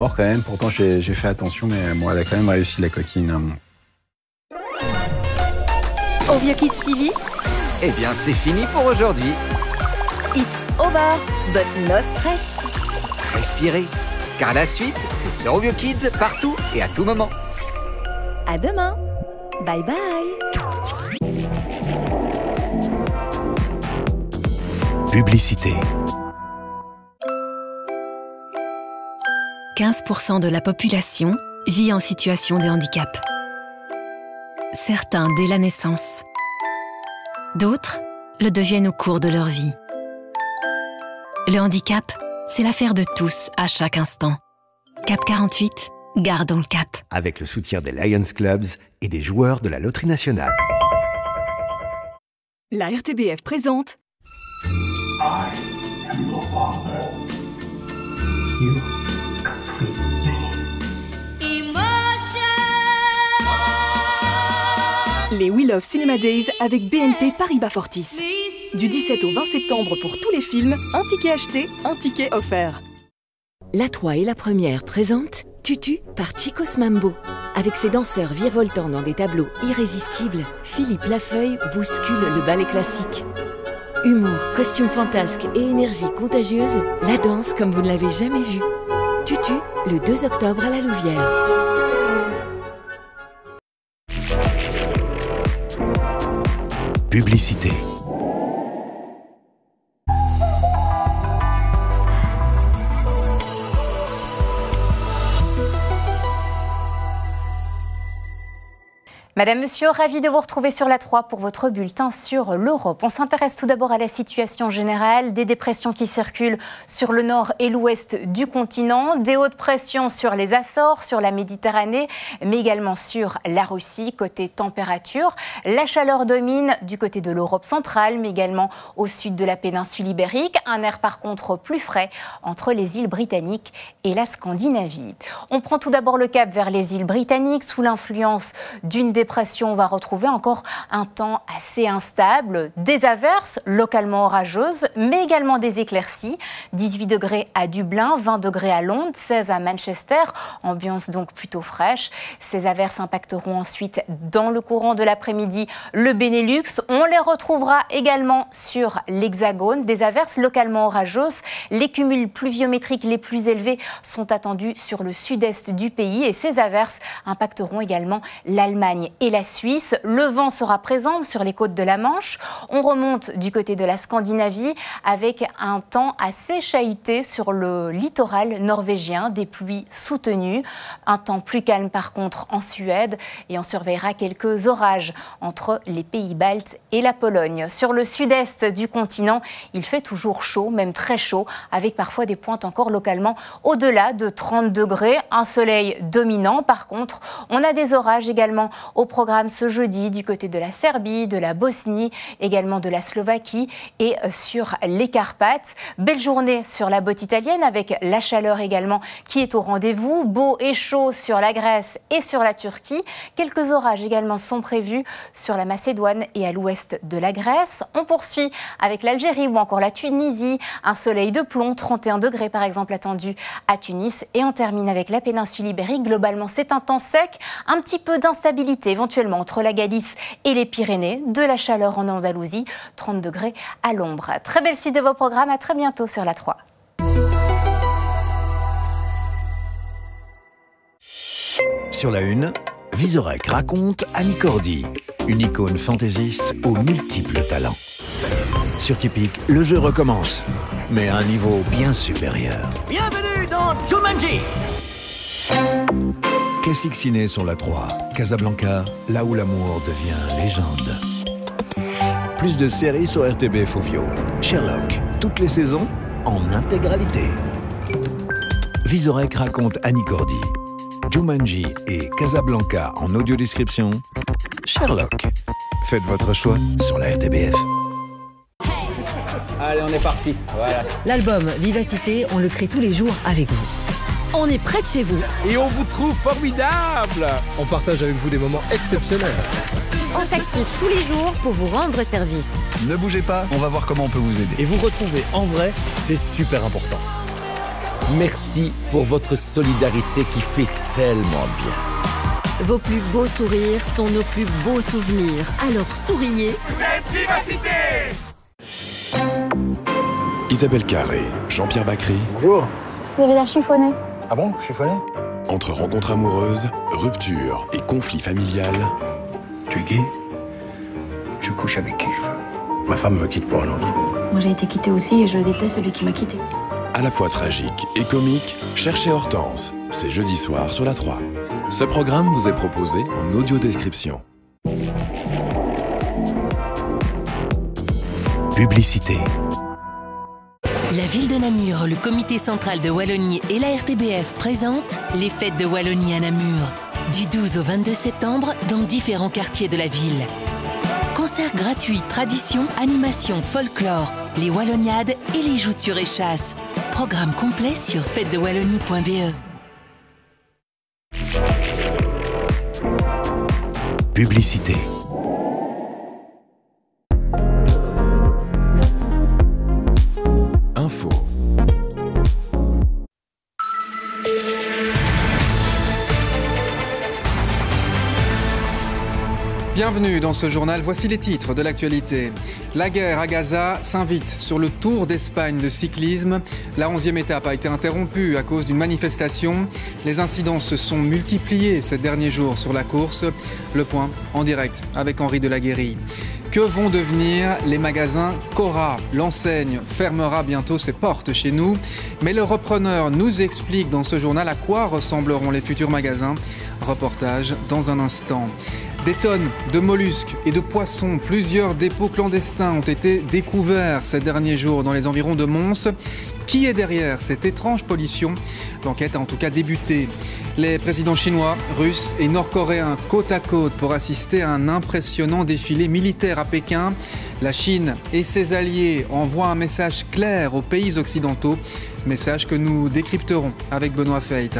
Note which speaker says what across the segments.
Speaker 1: Quand même, pourtant j'ai fait attention, mais bon, elle a quand même réussi la coquine.
Speaker 2: Ovio Kids TV.
Speaker 3: Eh bien, c'est fini pour aujourd'hui.
Speaker 2: It's over, but no stress.
Speaker 3: Respirez, car la suite, c'est sur Ovio Kids, partout et à tout moment.
Speaker 2: À demain. Bye bye.
Speaker 4: Publicité.
Speaker 5: 15% de la population vit en situation de handicap. Certains dès la naissance. D'autres le deviennent au cours de leur vie. Le handicap, c'est l'affaire de tous à chaque instant. Cap 48, gardons le cap.
Speaker 4: Avec le soutien des Lions Clubs et des joueurs de la Loterie Nationale.
Speaker 6: La RTBF présente les We Love Cinema Days avec BNP Paribas Fortis. Du 17 au 20 septembre pour tous les films, un ticket acheté, un ticket offert.
Speaker 7: La 3 et la première présentent Tutu par Chicos Mambo. Avec ses danseurs virevoltant dans des tableaux irrésistibles, Philippe Lafeuille bouscule le ballet classique. Humour, costumes fantasques et énergie contagieuse, la danse comme vous ne l'avez jamais vue. Tutu, le 2 octobre à la Louvière.
Speaker 4: Publicité.
Speaker 8: Madame, Monsieur, ravi de vous retrouver sur la 3 pour votre bulletin sur l'Europe. On s'intéresse tout d'abord à la situation générale, des dépressions qui circulent sur le nord et l'ouest du continent, des hautes pressions sur les Açores, sur la Méditerranée, mais également sur la Russie. Côté température, la chaleur domine du côté de l'Europe centrale, mais également au sud de la péninsule ibérique. Un air par contre plus frais entre les îles britanniques et la Scandinavie. On prend tout d'abord le cap vers les îles britanniques sous l'influence d'une dépression. On va retrouver encore un temps assez instable, des averses localement orageuses, mais également des éclaircies. 18 degrés à Dublin, 20 degrés à Londres, 16 à Manchester, ambiance donc plutôt fraîche. Ces averses impacteront ensuite dans le courant de l'après-midi le Benelux. On les retrouvera également sur l'Hexagone, des averses localement orageuses. Les cumuls pluviométriques les plus élevés sont attendus sur le sud-est du pays et ces averses impacteront également l'Allemagne et la Suisse. Le vent sera présent sur les côtes de la Manche. On remonte du côté de la Scandinavie avec un temps assez chahuté sur le littoral norvégien, des pluies soutenues. Un temps plus calme par contre en Suède et on surveillera quelques orages entre les pays baltes et la Pologne. Sur le sud-est du continent, il fait toujours chaud, même très chaud, avec parfois des pointes encore localement au-delà de 30 degrés. Un soleil dominant. Par contre, on a des orages également au programme ce jeudi du côté de la Serbie, de la Bosnie, également de la Slovaquie et sur les Carpates. Belle journée sur la botte italienne avec la chaleur également qui est au rendez-vous. Beau et chaud sur la Grèce et sur la Turquie. Quelques orages également sont prévus sur la Macédoine et à l'ouest de la Grèce. On poursuit avec l'Algérie ou encore la Tunisie. Un soleil de plomb, 31 degrés par exemple attendu à Tunis. Et on termine avec la péninsule ibérique. Globalement, c'est un temps sec, un petit peu d'instabilité éventuellement entre la Galice et les Pyrénées, de la chaleur en Andalousie, 30 degrés à l'ombre. Très belle suite de vos programmes, à très bientôt sur la 3.
Speaker 4: Sur la 1, Vizorek raconte Annie Cordy, une icône fantaisiste aux multiples talents. Sur Typique, le jeu recommence, mais à un niveau bien supérieur.
Speaker 9: Bienvenue dans Jumanji.
Speaker 4: Classiques ciné sur la 3, Casablanca, là où l'amour devient légende. Plus de séries sur RTBF Ovio. Sherlock, toutes les saisons, en intégralité. Vizorek raconte Annie Cordy. Jumanji et Casablanca en audio-description. Sherlock. Faites votre choix sur la RTBF.
Speaker 1: Allez, on est parti. Voilà.
Speaker 10: L'album Vivacité, on le crée tous les jours avec vous. On est près de chez vous.
Speaker 11: Et on vous trouve formidable. On partage avec vous des moments exceptionnels.
Speaker 12: On s'active tous les jours pour vous rendre service.
Speaker 13: Ne bougez pas, on va voir comment on peut vous aider.
Speaker 11: Et vous retrouver en vrai, c'est super important.
Speaker 13: Merci pour votre solidarité qui fait tellement bien.
Speaker 10: Vos plus beaux sourires sont nos plus beaux souvenirs. Alors souriez.
Speaker 14: Vous êtes Vivacité!
Speaker 15: Isabelle Carré, Jean-Pierre Bacry.
Speaker 16: Bonjour.
Speaker 17: Vous avez l'air chiffonné.
Speaker 16: Ah bon, chiffonné?
Speaker 15: Entre rencontres amoureuses, ruptures et conflits familiales.
Speaker 16: Tu es gay? Je couche avec qui je veux. Ma femme me quitte pour un autre.
Speaker 17: Moi j'ai été quittée aussi et je déteste celui qui m'a quittée.
Speaker 15: À la fois tragique et comique, cherchez Hortense. C'est jeudi soir sur la 3. Ce programme vous est proposé en audio-description.
Speaker 4: Publicité.
Speaker 18: La ville de Namur, le comité central de Wallonie et la RTBF présentent les fêtes de Wallonie à Namur. Du 12 au 22 septembre, dans différents quartiers de la ville. Concerts gratuits, traditions, animations, folklore, les Walloniades et les joutes sur échasse. Programme complet sur fêtesdewallonie.be.
Speaker 4: Publicité.
Speaker 15: Info.
Speaker 19: Bienvenue dans ce journal, voici les titres de l'actualité. La guerre à Gaza s'invite sur le Tour d'Espagne de cyclisme. La 11e étape a été interrompue à cause d'une manifestation. Les incidents se sont multipliés ces derniers jours sur la course. Le point en direct avec Henri Delaguérie. Que vont devenir les magasins Cora? L'enseigne fermera bientôt ses portes chez nous. Mais le repreneur nous explique dans ce journal à quoi ressembleront les futurs magasins. Reportage dans un instant. Des tonnes de mollusques et de poissons, plusieurs dépôts clandestins ont été découverts ces derniers jours dans les environs de Mons. Qui est derrière cette étrange pollution? L'enquête a en tout cas débuté. Les présidents chinois, russes et nord-coréens côte à côte pour assister à un impressionnant défilé militaire à Pékin. La Chine et ses alliés envoient un message clair aux pays occidentaux, message que nous décrypterons avec Benoît Feit.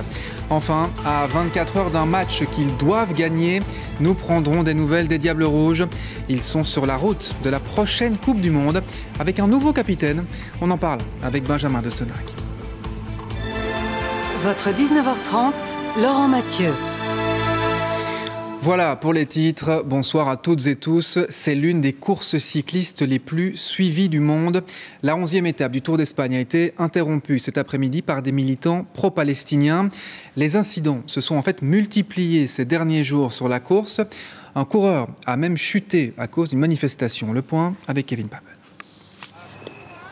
Speaker 19: Enfin, à 24 heures d'un match qu'ils doivent gagner, nous prendrons des nouvelles des Diables Rouges. Ils sont sur la route de la prochaine Coupe du Monde avec un nouveau capitaine. On en parle avec Benjamin de Senac.
Speaker 18: Votre 19h30, Laurent Mathieu.
Speaker 19: Voilà pour les titres. Bonsoir à toutes et tous. C'est l'une des courses cyclistes les plus suivies du monde. La 11e étape du Tour d'Espagne a été interrompue cet après-midi par des militants pro-palestiniens. Les incidents se sont en fait multipliés ces derniers jours sur la course. Un coureur a même chuté à cause d'une manifestation. Le point avec Kevin Papel.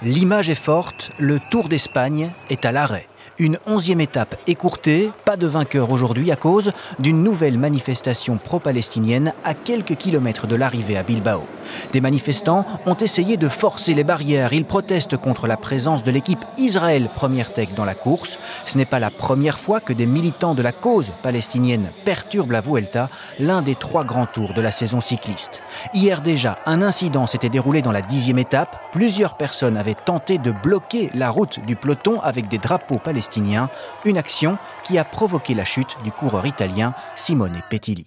Speaker 20: L'image est forte, le Tour d'Espagne est à l'arrêt. Une 11e étape écourtée, pas de vainqueur aujourd'hui à cause d'une nouvelle manifestation pro-palestinienne à quelques kilomètres de l'arrivée à Bilbao. Des manifestants ont essayé de forcer les barrières. Ils protestent contre la présence de l'équipe Israël Première Tech dans la course. Ce n'est pas la première fois que des militants de la cause palestinienne perturbent la Vuelta, l'un des 3 grands tours de la saison cycliste. Hier déjà, un incident s'était déroulé dans la 10e étape. Plusieurs personnes avaient tenté de bloquer la route du peloton avec des drapeaux palestiniens. Une action qui a provoqué la chute du coureur italien Simone Pettilli.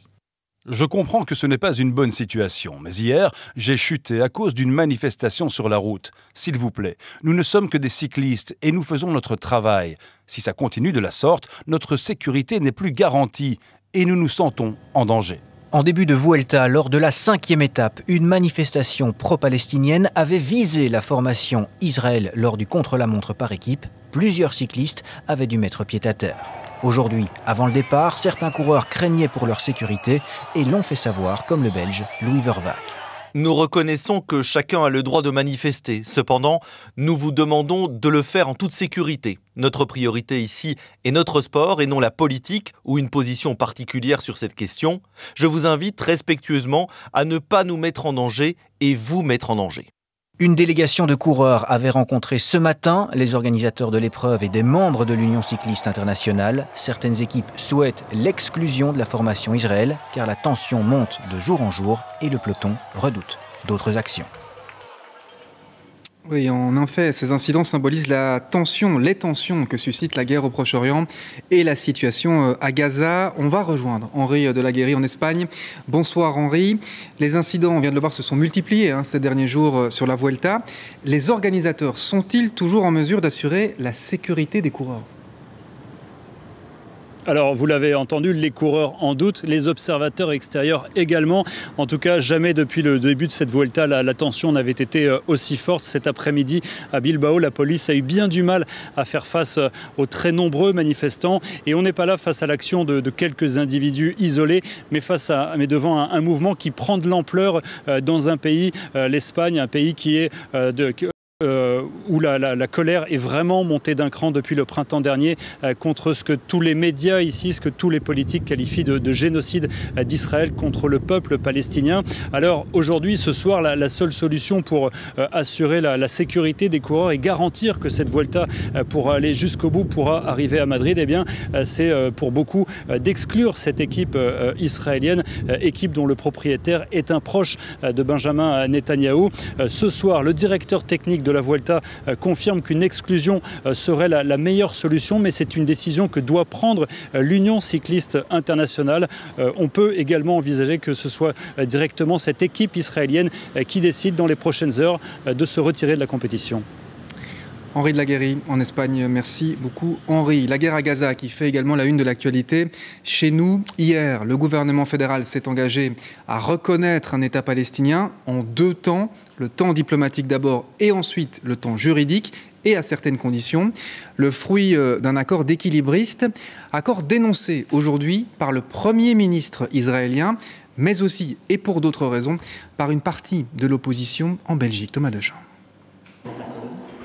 Speaker 21: Je comprends que ce n'est pas une bonne situation, mais hier, j'ai chuté à cause d'une manifestation sur la route. S'il vous plaît, nous ne sommes que des cyclistes et nous faisons notre travail. Si ça continue de la sorte, notre sécurité n'est plus garantie et nous nous sentons en danger.
Speaker 20: En début de Vuelta, lors de la 5e étape, une manifestation pro-palestinienne avait visé la formation Israël lors du contre-la-montre par équipe. Plusieurs cyclistes avaient dû mettre pied à terre. Aujourd'hui, avant le départ, certains coureurs craignaient pour leur sécurité et l'ont fait savoir, comme le Belge Louis Vervac.
Speaker 22: Nous reconnaissons que chacun a le droit de manifester. Cependant, nous vous demandons de le faire en toute sécurité. Notre priorité ici est notre sport et non la politique ou une position particulière sur cette question. Je vous invite respectueusement à ne pas nous mettre en danger et vous mettre en danger.
Speaker 20: Une délégation de coureurs avait rencontré ce matin les organisateurs de l'épreuve et des membres de l'Union cycliste internationale. Certaines équipes souhaitent l'exclusion de la formation Israël car la tension monte de jour en jour et le peloton redoute d'autres actions.
Speaker 19: Oui, en effet, ces incidents symbolisent les tensions que suscite la guerre au Proche-Orient et la situation à Gaza. On va rejoindre Henri Delaguérie en Espagne. Bonsoir Henri. Les incidents, on vient de le voir, se sont multipliés ces derniers jours sur la Vuelta. Les organisateurs sont-ils toujours en mesure d'assurer la sécurité des coureurs ?
Speaker 2: Alors, vous l'avez entendu, les coureurs en doutent, les observateurs extérieurs également. En tout cas, jamais depuis le début de cette Vuelta, la tension n'avait été aussi forte. Cet après-midi, à Bilbao, la police a eu bien du mal à faire face aux très nombreux manifestants. Et on n'est pas là face à l'action de quelques individus isolés, mais devant un mouvement qui prend de l'ampleur dans un pays, l'Espagne, un pays qui est où la colère est vraiment montée d'un cran depuis le printemps dernier contre ce que tous les médias ici, ce que tous les politiques qualifient de génocide d'Israël contre le peuple palestinien. Alors aujourd'hui, ce soir, la seule solution pour assurer la sécurité des coureurs et garantir que cette Vuelta pourra aller jusqu'au bout, pourra arriver à Madrid, eh bien, c'est pour beaucoup d'exclure cette équipe israélienne, équipe dont le propriétaire est un proche de Benjamin Netanyahou. Ce soir, le directeur technique de la Vuelta confirme qu'une exclusion serait la meilleure solution, mais c'est une décision que doit prendre l'Union cycliste internationale. On peut également envisager que ce soit directement cette équipe israélienne qui décide dans les prochaines heures de se retirer de la compétition.
Speaker 19: Henri de la Guéry, en Espagne, merci beaucoup Henri. La guerre à Gaza qui fait également la une de l'actualité. Chez nous, hier, le gouvernement fédéral s'est engagé à reconnaître un État palestinien en 2 temps. Le temps diplomatique d'abord et ensuite le temps juridique et à certaines conditions. Le fruit d'un accord d'équilibriste, accord dénoncé aujourd'hui par le Premier ministre israélien, mais aussi, et pour d'autres raisons, par une partie de l'opposition en Belgique. Thomas Deschamps.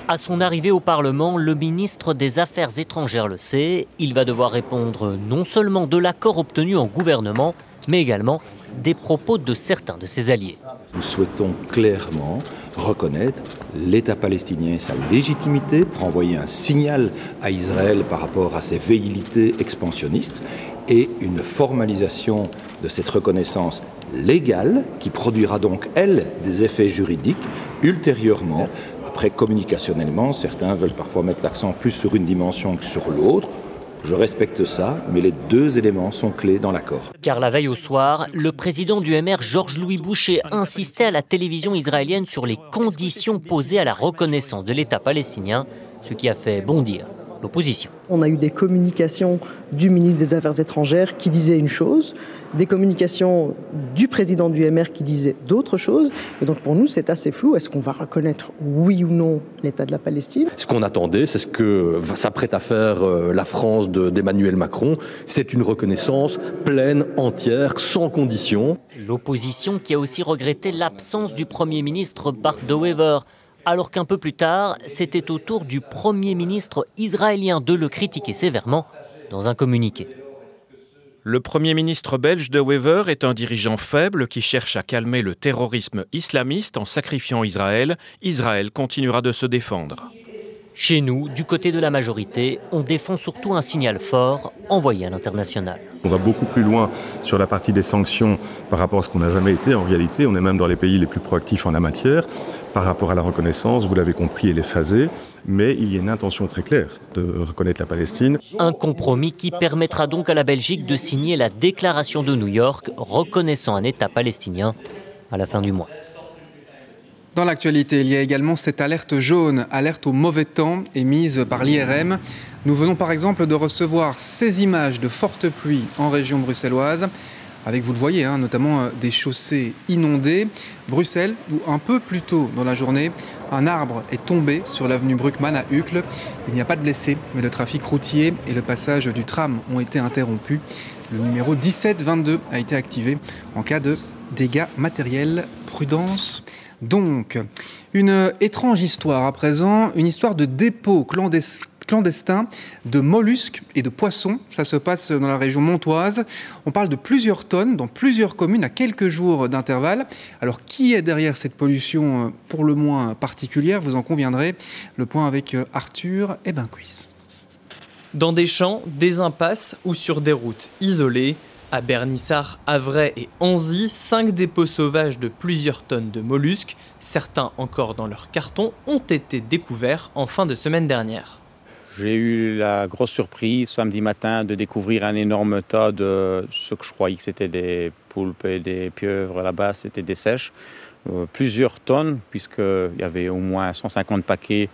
Speaker 3: À son arrivée au Parlement, le ministre des Affaires étrangères le sait. Il va devoir répondre non seulement de l'accord obtenu en gouvernement, mais également des propos de certains de ses alliés.
Speaker 23: Nous souhaitons clairement reconnaître l'État palestinien et sa légitimité pour envoyer un signal à Israël par rapport à ses velléités expansionnistes et une formalisation de cette reconnaissance légale qui produira donc, elle, des effets juridiques ultérieurement. Après, communicationnellement, certains veulent parfois mettre l'accent plus sur une dimension que sur l'autre. Je respecte ça, mais les 2 éléments sont clés dans l'accord.
Speaker 3: Car la veille au soir, le président du MR, Georges-Louis Boucher, insistait à la télévision israélienne sur les conditions posées à la reconnaissance de l'État palestinien, ce qui a fait bondir l'opposition.
Speaker 24: On a eu des communications du ministre des Affaires étrangères qui disaient une chose, des communications du président du MR qui disaient d'autres choses. Et donc pour nous, c'est assez flou. Est-ce qu'on va reconnaître oui ou non l'État de la Palestine ?
Speaker 25: Ce qu'on attendait, c'est ce que s'apprête à faire la France d'Emmanuel Macron. C'est une reconnaissance pleine, entière, sans condition.
Speaker 3: L'opposition qui a aussi regretté l'absence du Premier ministre Bart De Wever, alors qu'un peu plus tard, c'était au tour du Premier ministre israélien de le critiquer sévèrement dans un communiqué.
Speaker 26: Le Premier ministre belge De Wever est un dirigeant faible qui cherche à calmer le terrorisme islamiste en sacrifiant Israël. Israël continuera de se défendre.
Speaker 3: Chez nous, du côté de la majorité, on défend surtout un signal fort envoyé à l'international.
Speaker 27: On va beaucoup plus loin sur la partie des sanctions par rapport à ce qu'on n'a jamais été. En réalité, on est même dans les pays les plus proactifs en la matière. Par rapport à la reconnaissance, vous l'avez compris, elle est phasée, mais il y a une intention très claire de reconnaître la Palestine.
Speaker 3: Un compromis qui permettra donc à la Belgique de signer la déclaration de New York reconnaissant un État palestinien à la fin du mois.
Speaker 19: Dans l'actualité, il y a également cette alerte jaune, alerte au mauvais temps émise par l'IRM. Nous venons par exemple de recevoir ces images de fortes pluies en région bruxelloise, avec, vous le voyez, notamment des chaussées inondées. Bruxelles, où un peu plus tôt dans la journée, un arbre est tombé sur l'avenue Bruckmann à Uccle. Il n'y a pas de blessés, mais le trafic routier et le passage du tram ont été interrompus. Le numéro 1722 a été activé en cas de dégâts matériels. Prudence. Donc, une étrange histoire à présent, une histoire de dépôt clandestin de mollusques et de poissons. Ça se passe dans la région montoise. On parle de plusieurs tonnes dans plusieurs communes à quelques jours d'intervalle. Alors, qui est derrière cette pollution pour le moins particulière ? Vous en conviendrez. Le point avec Arthur et Bencuis.
Speaker 28: Dans des champs, des impasses ou sur des routes isolées, à Bernissart, Avray et Anzy, 5 dépôts sauvages de plusieurs tonnes de mollusques, certains encore dans leur carton, ont été découverts en fin de semaine dernière.
Speaker 29: J'ai eu la grosse surprise samedi matin de découvrir un énorme tas de ce que je croyais que c'était des poulpes et des pieuvres. Là-bas, c'était des sèches. Plusieurs tonnes, puisqu'il y avait au moins 150 paquets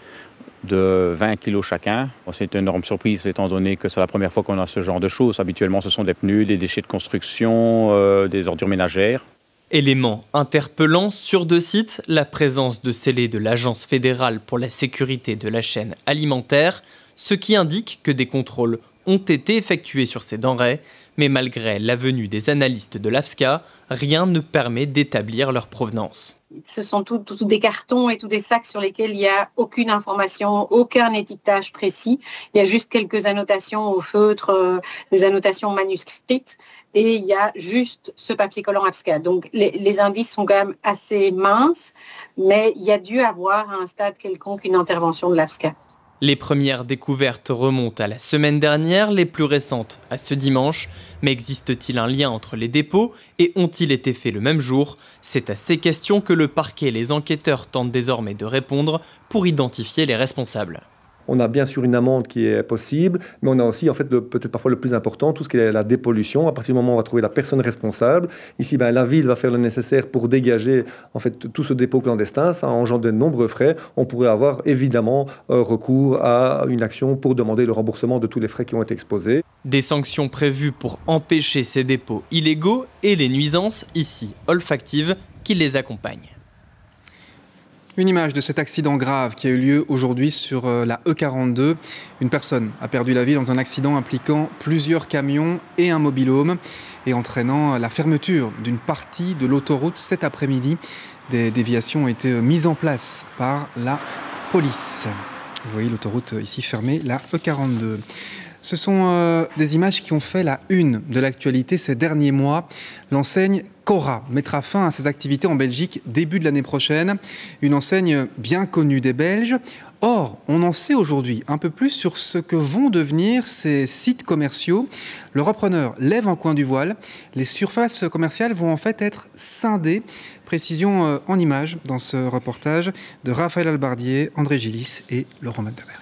Speaker 29: de 20 kg chacun. C'est une énorme surprise étant donné que c'est la première fois qu'on a ce genre de choses. Habituellement, ce sont des pneus, des déchets de construction, des ordures ménagères.
Speaker 28: Élément interpellant sur 2 sites, la présence de scellés de l'Agence fédérale pour la sécurité de la chaîne alimentaire, ce qui indique que des contrôles ont été effectués sur ces denrées, mais malgré la venue des analystes de l'AFSCA, rien ne permet d'établir leur provenance.
Speaker 1: Ce sont tous des cartons et tous des sacs sur lesquels il n'y a aucune information, aucun étiquetage précis. Il y a juste quelques annotations au feutre, des annotations manuscrites, et il y a juste ce papier collant AFSCA. Donc les indices sont quand même assez minces, mais il y a dû avoir à un stade quelconque une intervention de l'AFSCA.
Speaker 28: Les premières découvertes remontent à la semaine dernière, les plus récentes à ce dimanche. Mais existe-t-il un lien entre les dépôts et ont-ils été faits le même jour? C'est à ces questions que le parquet et les enquêteurs tentent désormais de répondre pour identifier les responsables.
Speaker 5: On a bien sûr une amende qui est possible, mais on a aussi, en fait, peut-être parfois le plus important, tout ce qui est la dépollution. À partir du moment où on va trouver la personne responsable, ici, la ville va faire le nécessaire pour dégager en fait, tout ce dépôt clandestin. Ça engendre de nombreux frais. On pourrait avoir évidemment recours à une action pour demander le remboursement de tous les frais qui ont été exposés.
Speaker 28: Des sanctions prévues pour empêcher ces dépôts illégaux et les nuisances, ici olfactives, qui les accompagnent.
Speaker 19: Une image de cet accident grave qui a eu lieu aujourd'hui sur la E42. Une personne a perdu la vie dans un accident impliquant plusieurs camions et un mobil-home et entraînant la fermeture d'une partie de l'autoroute cet après-midi. Des déviations ont été mises en place par la police. Vous voyez l'autoroute ici fermée, la E42. Ce sont des images qui ont fait la une de l'actualité ces derniers mois. L'enseigne Cora mettra fin à ses activités en Belgique début de l'année prochaine. Une enseigne bien connue des Belges. Or, on en sait aujourd'hui un peu plus sur ce que vont devenir ces sites commerciaux. Le repreneur lève un coin du voile. Les surfaces commerciales vont en fait être scindées. Précision en images dans ce reportage de Raphaël Albardier, André Gillis et Laurent Magdeberg.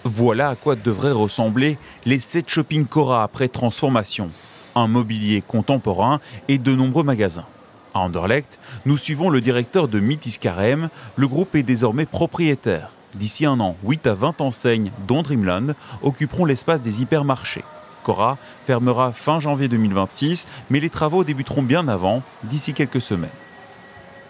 Speaker 6: Voilà à quoi devraient ressembler les 7 shopping Cora après transformation. Un mobilier contemporain et de nombreux magasins. À Anderlecht, nous suivons le directeur de Mythis Carême. Le groupe est désormais propriétaire. D'ici un an, 8 à 20 enseignes, dont Dreamland, occuperont l'espace des hypermarchés. Cora fermera fin janvier 2026, mais les travaux débuteront bien avant, d'ici quelques semaines.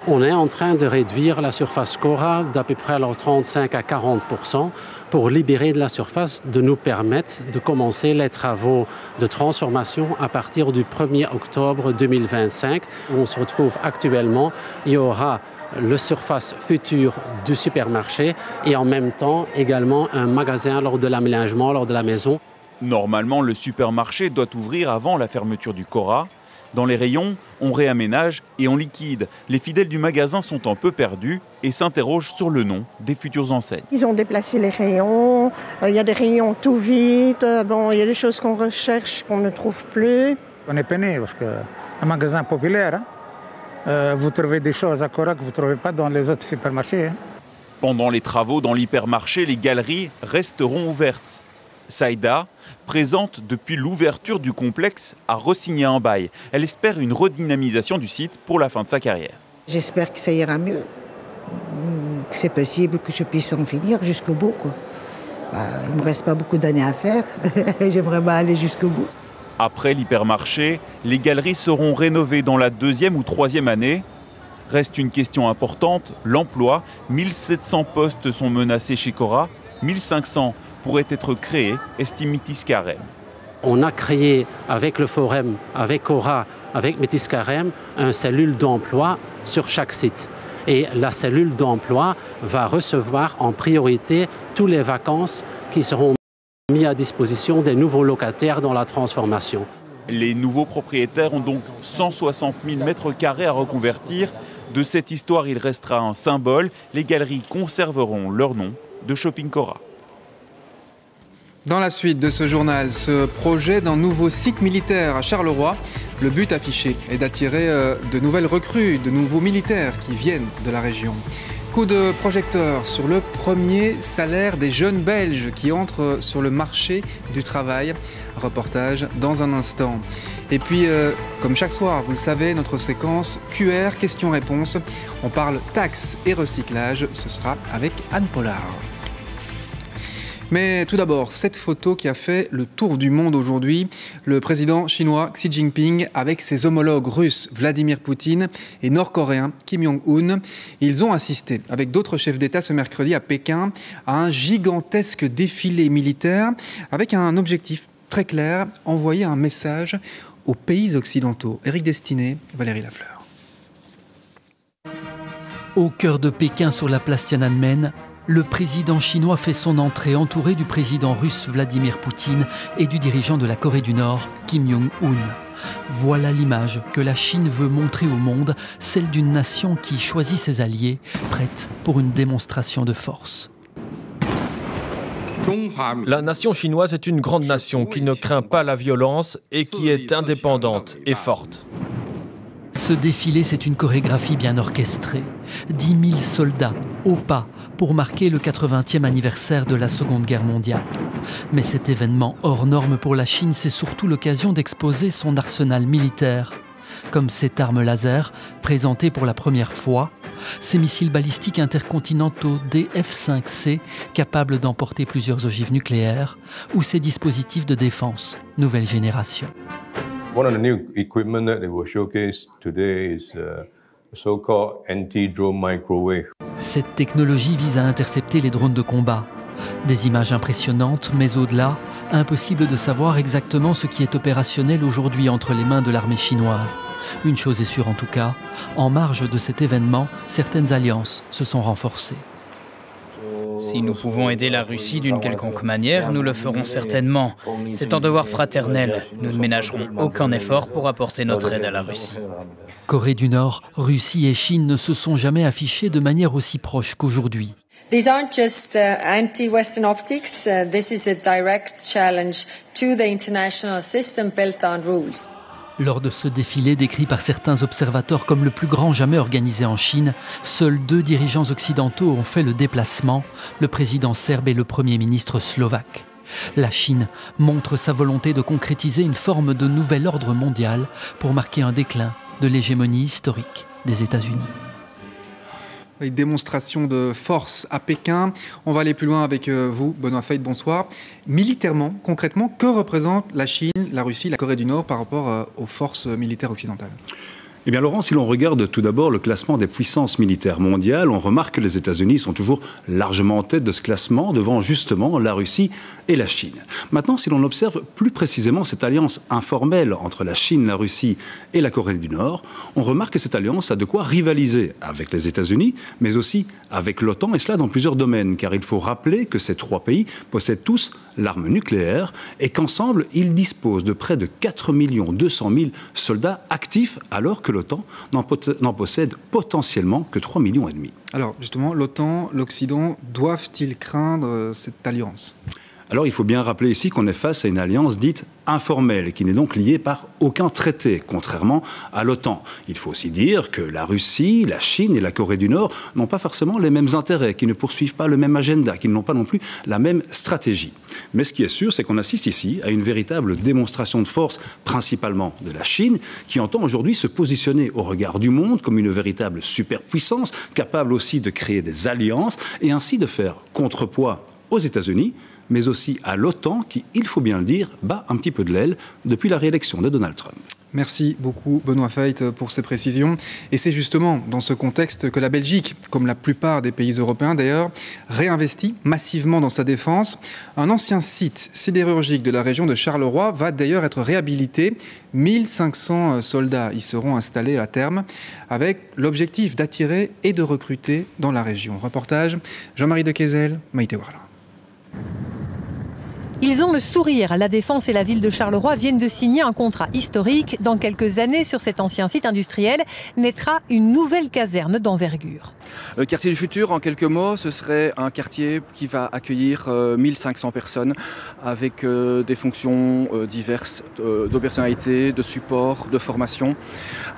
Speaker 7: On est en train de réduire la surface Cora d'à peu près alors 35 à 40% pour libérer de la surface, de nous permettre de commencer les travaux de transformation à partir du 1er octobre 2025. Où on se retrouve actuellement, il y aura la surface future du supermarché et en même temps également un magasin lors de l'aménagement, lors de la maison.
Speaker 6: Normalement, le supermarché doit ouvrir avant la fermeture du Cora. Dans les rayons, on réaménage et on liquide. Les fidèles du magasin sont un peu perdus et s'interrogent sur le nom des futures enseignes.
Speaker 8: Ils ont déplacé les rayons, il y a des rayons tout vides, il y a des choses qu'on recherche qu'on ne trouve plus.
Speaker 9: On est peiné parce qu'un magasin populaire, vous trouvez des choses à Cora que vous ne trouvez pas dans les autres supermarchés.
Speaker 6: Pendant les travaux dans l'hypermarché, les galeries resteront ouvertes. Saïda, présente depuis l'ouverture du complexe, a re-signé un bail. Elle espère une redynamisation du site pour la fin de sa carrière.
Speaker 8: J'espère que ça ira mieux, que c'est possible que je puisse en finir jusqu'au bout. Il ne me reste pas beaucoup d'années à faire, j'aimerais bien aller jusqu'au bout.
Speaker 6: Après l'hypermarché, les galeries seront rénovées dans la 2e ou 3e année. Reste une question importante, l'emploi. 1700 postes sont menacés chez Cora, 1500 pourraient être créés, estime Mythis Carême.
Speaker 7: On a créé avec le Forum, avec Cora, avec Mythis Carême, une cellule d'emploi sur chaque site. Et la cellule d'emploi va recevoir en priorité toutes les vacances qui seront mises à disposition des nouveaux locataires dans la transformation.
Speaker 6: Les nouveaux propriétaires ont donc 160 000 mètres carrés à reconvertir. De cette histoire, il restera un symbole. Les galeries conserveront leur nom de Shopping Cora.
Speaker 19: Dans la suite de ce journal, ce projet d'un nouveau site militaire à Charleroi. Le but affiché est d'attirer de nouvelles recrues, de nouveaux militaires qui viennent de la région. Coup de projecteur sur le premier salaire des jeunes Belges qui entrent sur le marché du travail. Reportage dans un instant. Et puis, comme chaque soir, vous le savez, notre séquence QR, questions-réponses. On parle taxes et recyclage. Ce sera avec Anne Pollard. Mais tout d'abord, cette photo qui a fait le tour du monde aujourd'hui, le président chinois Xi Jinping avec ses homologues russes Vladimir Poutine et nord-coréen Kim Jong-un. Ils ont assisté avec d'autres chefs d'État ce mercredi à Pékin à un gigantesque défilé militaire avec un objectif très clair, envoyer un message aux pays occidentaux. Éric Destiné, Valérie Lafleur.
Speaker 4: Au cœur de Pékin, sur la place Tiananmen, le président chinois fait son entrée entouré du président russe Vladimir Poutine et du dirigeant de la Corée du Nord, Kim Jong-un. Voilà l'image que la Chine veut montrer au monde, celle d'une nation qui choisit ses alliés, prête pour une démonstration de force.
Speaker 10: La nation chinoise est une grande nation qui ne craint pas la violence et qui est indépendante et forte.
Speaker 4: Ce défilé, c'est une chorégraphie bien orchestrée. 10 000 soldats au pas pour marquer le 80e anniversaire de la Seconde Guerre mondiale. Mais cet événement hors norme pour la Chine, c'est surtout l'occasion d'exposer son arsenal militaire. Comme cette arme laser, présentée pour la première fois, ces missiles balistiques intercontinentaux DF-5C, capables d'emporter plusieurs ogives nucléaires, ou ces dispositifs de défense nouvelle génération.
Speaker 11: One of the new equipment that they will showcase today is the so-called anti-drone microwave.
Speaker 4: Cette technologie vise à intercepter les drones de combat. Des images impressionnantes, mais au-delà, impossible de savoir exactement ce qui est opérationnel aujourd'hui entre les mains de l'armée chinoise. Une chose est sûre en tout cas, en marge de cet événement, certaines alliances se sont renforcées.
Speaker 12: Si nous pouvons aider la Russie d'une quelconque manière, nous le ferons certainement. C'est un devoir fraternel. Nous ne ménagerons aucun effort pour apporter notre aide à la Russie.
Speaker 4: Corée du Nord, Russie et Chine ne se sont jamais affichés de manière aussi proche qu'aujourd'hui.
Speaker 13: These aren't just anti-Western optics. This is a direct challenge to the international system built on rules.
Speaker 4: Lors de ce défilé décrit par certains observateurs comme le plus grand jamais organisé en Chine, seuls 2 dirigeants occidentaux ont fait le déplacement, le président serbe et le premier ministre slovaque. La Chine montre sa volonté de concrétiser une forme de nouvel ordre mondial pour marquer un déclin de l'hégémonie historique des États-Unis.
Speaker 19: Démonstration de force à Pékin. On va aller plus loin avec vous, Benoît Feith, bonsoir. Militairement, concrètement, que représente la Chine, la Russie, la Corée du Nord par rapport aux forces militaires occidentales ?
Speaker 21: Eh bien Laurent, si l'on regarde tout d'abord le classement des puissances militaires mondiales, on remarque que les États-Unis sont toujours largement en tête de ce classement, devant justement la Russie et la Chine. Maintenant, si l'on observe plus précisément cette alliance informelle entre la Chine, la Russie et la Corée du Nord, on remarque que cette alliance a de quoi rivaliser avec les États-Unis, mais aussi avec l'OTAN, et cela dans plusieurs domaines, car il faut rappeler que ces 3 pays possèdent tous l'arme nucléaire et qu'ensemble, ils disposent de près de 4 200 000 soldats actifs, alors que l'OTAN n'en possède potentiellement que 3,5 millions.
Speaker 19: Alors justement, l'OTAN, l'Occident, doivent-ils craindre cette alliance ?
Speaker 21: Alors il faut bien rappeler ici qu'on est face à une alliance dite informelle, qui n'est donc liée par aucun traité, contrairement à l'OTAN. Il faut aussi dire que la Russie, la Chine et la Corée du Nord n'ont pas forcément les mêmes intérêts, qui ne poursuivent pas le même agenda, qui n'ont pas non plus la même stratégie. Mais ce qui est sûr, c'est qu'on assiste ici à une véritable démonstration de force, principalement de la Chine, qui entend aujourd'hui se positionner au regard du monde comme une véritable superpuissance, capable aussi de créer des alliances et ainsi de faire contrepoids aux États-Unis, mais aussi à l'OTAN qui, il faut bien le dire, bat un petit peu de l'aile depuis la réélection de Donald Trump.
Speaker 19: Merci beaucoup Benoît Feith pour ces précisions. Et c'est justement dans ce contexte que la Belgique, comme la plupart des pays européens d'ailleurs, réinvestit massivement dans sa défense. Un ancien site sidérurgique de la région de Charleroi va d'ailleurs être réhabilité. 1500 soldats y seront installés à terme, avec l'objectif d'attirer et de recruter dans la région. Reportage Jean-Marie Dequesel, Maïté Warlin.
Speaker 14: Ils ont le sourire. La Défense et la ville de Charleroi viennent de signer un contrat historique. Dans quelques années, sur cet ancien site industriel, naîtra une nouvelle caserne d'envergure.
Speaker 15: Le quartier du futur, en quelques mots, ce serait un quartier qui va accueillir 1500 personnes avec des fonctions diverses d'opérationnalité, de support, de formation,